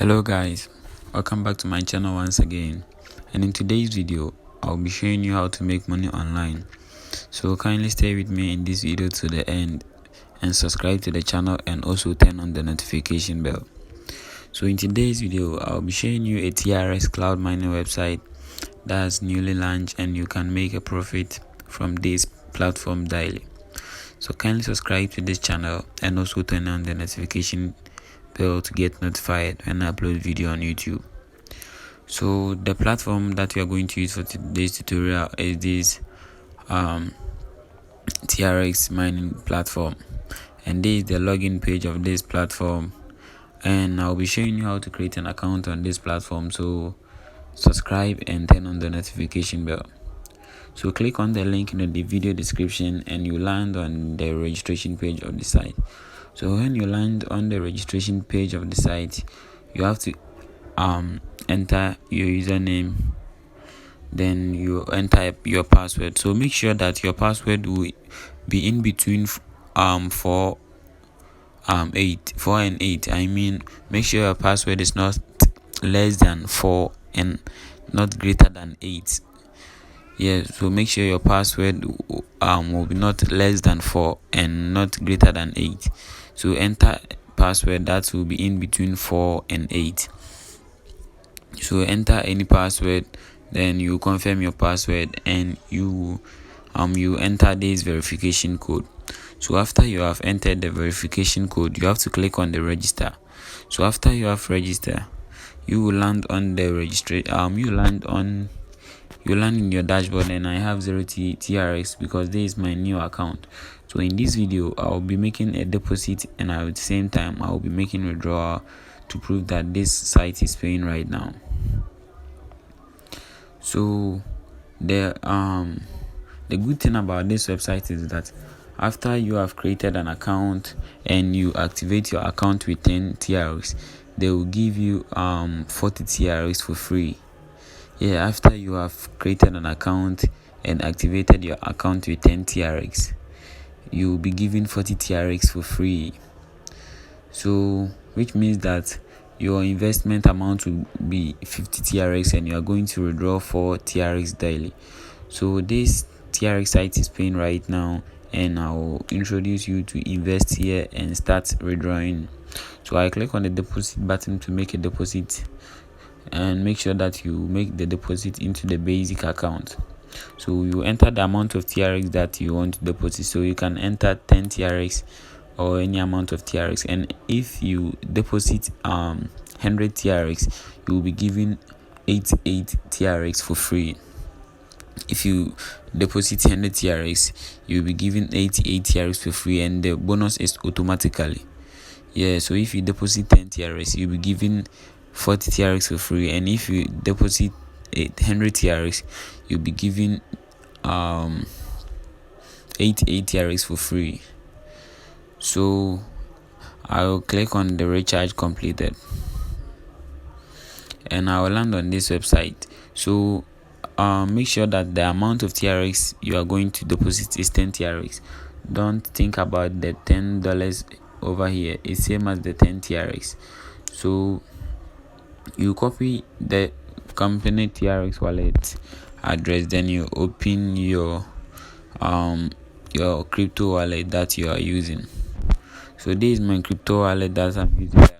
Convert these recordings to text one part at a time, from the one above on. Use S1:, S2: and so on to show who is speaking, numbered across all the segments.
S1: Hello guys, welcome back to my channel once again, and in today's video I'll be showing you how to make money online. So kindly stay with me in this video to the end and subscribe to the channel and also turn on the notification bell. So in today's video I'll be showing you a TRX cloud mining website that's newly launched and you can make a profit from this platform daily. So kindly subscribe to this channel and also turn on the notification bell to get notified when I upload video on YouTube. So the platform that we are going to use for today's tutorial is this TRX mining platform, and this is the login page of this platform, and I'll be showing you how to create an account on this platform. So subscribe and turn on the notification bell. So click on the link in the video description and you land on the registration page of the site. So when you land on the registration page of the site, you have to enter your username, then you enter your password. So make sure that your password will be in between 4 and 8. I mean, make sure your password is not less than 4 and not greater than 8. Yeah, so make sure your password will be not less than 4 and not greater than 8. So enter password that will be in between 4 and 8. So enter any password, then you confirm your password and you enter this verification code. So after you have entered the verification code, you have to click on the register. So after you have registered, you will land on the you land in your dashboard, and I have 0 TRX because this is my new account. So in this video I'll be making a deposit and at the same time I'll be making a withdrawal to prove that this site is paying right now. So the good thing about this website is that after you have created an account and you activate your account with 10 TRX, they will give you 40 TRX for free. Yeah, after you have created an account and activated your account with 10 TRX, you will be given 40 TRX for free. So which means that your investment amount will be 50 TRX and you are going to withdraw 4 TRX daily. So this TRX site is paying right now, and I will introduce you to invest here and start withdrawing. So I click on the deposit button to make a deposit, and make sure that you make the deposit into the basic account. So you enter the amount of TRX that you want to deposit. So you can enter 10 TRX or any amount of TRX, and if you deposit 100 TRX, you will be given 88 TRX for free. If you deposit 100 TRX, you will be given 88 TRX for free, and the bonus is automatically. Yeah, so if you deposit 10 TRX, you'll be given 40 TRX for free, and if you deposit 100 TRX, you'll be given 88 TRX for free. So I will click on the recharge completed, and I will land on this website. So make sure that the amount of TRX you are going to deposit is 10 TRX. Don't think about the $10 over here. It's same as the 10 TRX. So you copy the company TRX wallet address, then you open your crypto wallet that you are using. So this is my crypto wallet that I'm using, and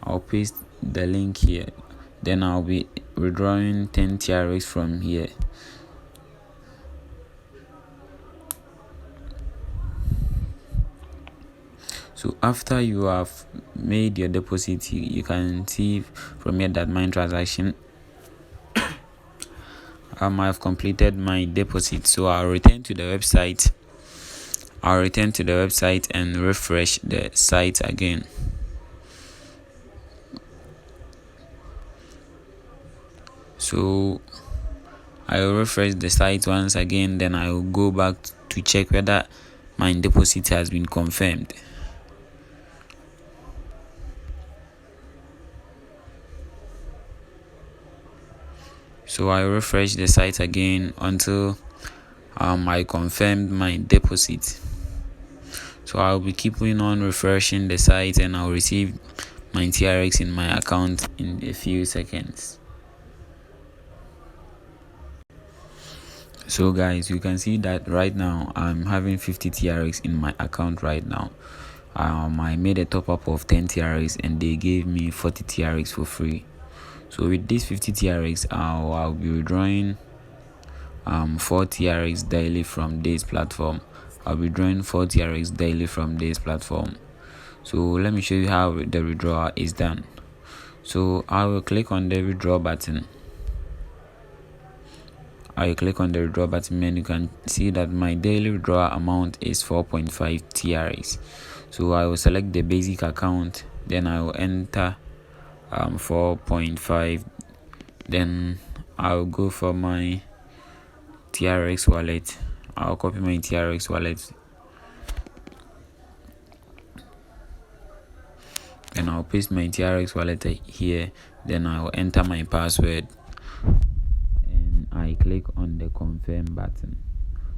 S1: I'll paste the link here. Then I'll be withdrawing 10 TRX from here. So after you have made your deposit, you can see from here that my transaction I have completed my deposit. So I'll return to the website and refresh the site again. So I will refresh the site once again, then I will go back to check whether my deposit has been confirmed. So I refresh the site again until I confirmed my deposit. So I'll be keeping on refreshing the site and I'll receive my TRX in my account in a few seconds. So guys, you can see that right now I'm having 50 TRX in my account right now. I made a top up of 10 TRX and they gave me 40 TRX for free. So with this 50 TRX, I'll be withdrawing 4 TRX daily from this platform. I'll be drawing 4 TRX daily from this platform. So let me show you how the withdrawal is done. So I will click on the withdraw button. I click on the withdraw button and you can see that my daily withdrawal amount is 4.5 TRX. So I will select the basic account, then I will enter 4.5, then I'll go for my TRX wallet. I'll copy my TRX wallet, then I'll paste my TRX wallet here, then I'll enter my password and I click on the confirm button.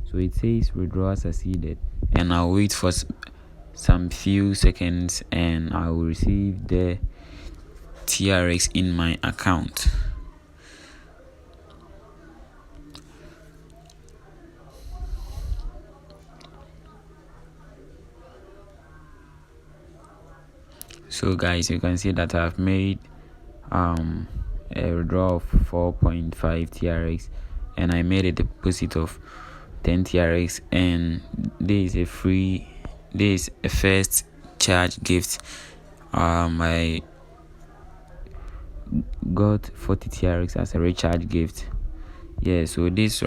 S1: So it says withdrawal succeeded, and I'll wait for some few seconds and I will receive the TRX in my account. So guys, you can see that I've made a withdrawal of 4.5 TRX and I made a deposit of 10 TRX, and this is a first charge gift. I got 40 TRX as a recharge gift. Yeah, so this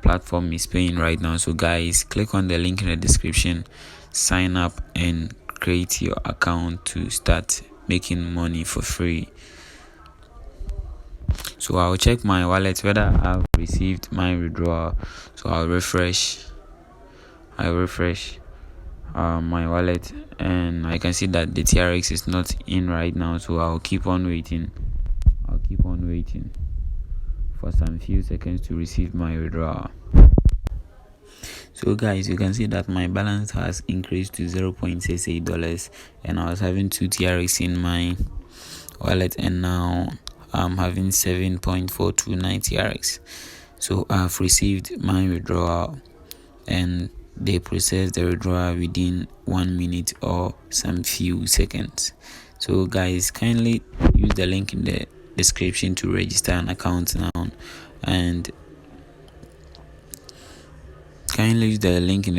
S1: platform is paying right now. So guys, click on the link in the description, sign up and create your account to start making money for free. So I'll check my wallet whether I've received my withdrawal. So I'll refresh my wallet and I can see that the TRX is not in right now. So I'll keep on waiting for some few seconds to receive my withdrawal. So guys, you can see that my balance has increased to $0.68 and I was having 2 TRX in my wallet and now I'm having 7.429 TRX. So I've received my withdrawal and they process the withdrawal within 1 minute or some few seconds. So guys, kindly use the link in the description to register an account now, and kindly use the link in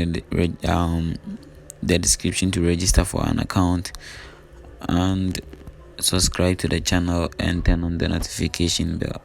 S1: the description to register for an account, and subscribe to the channel and turn on the notification bell.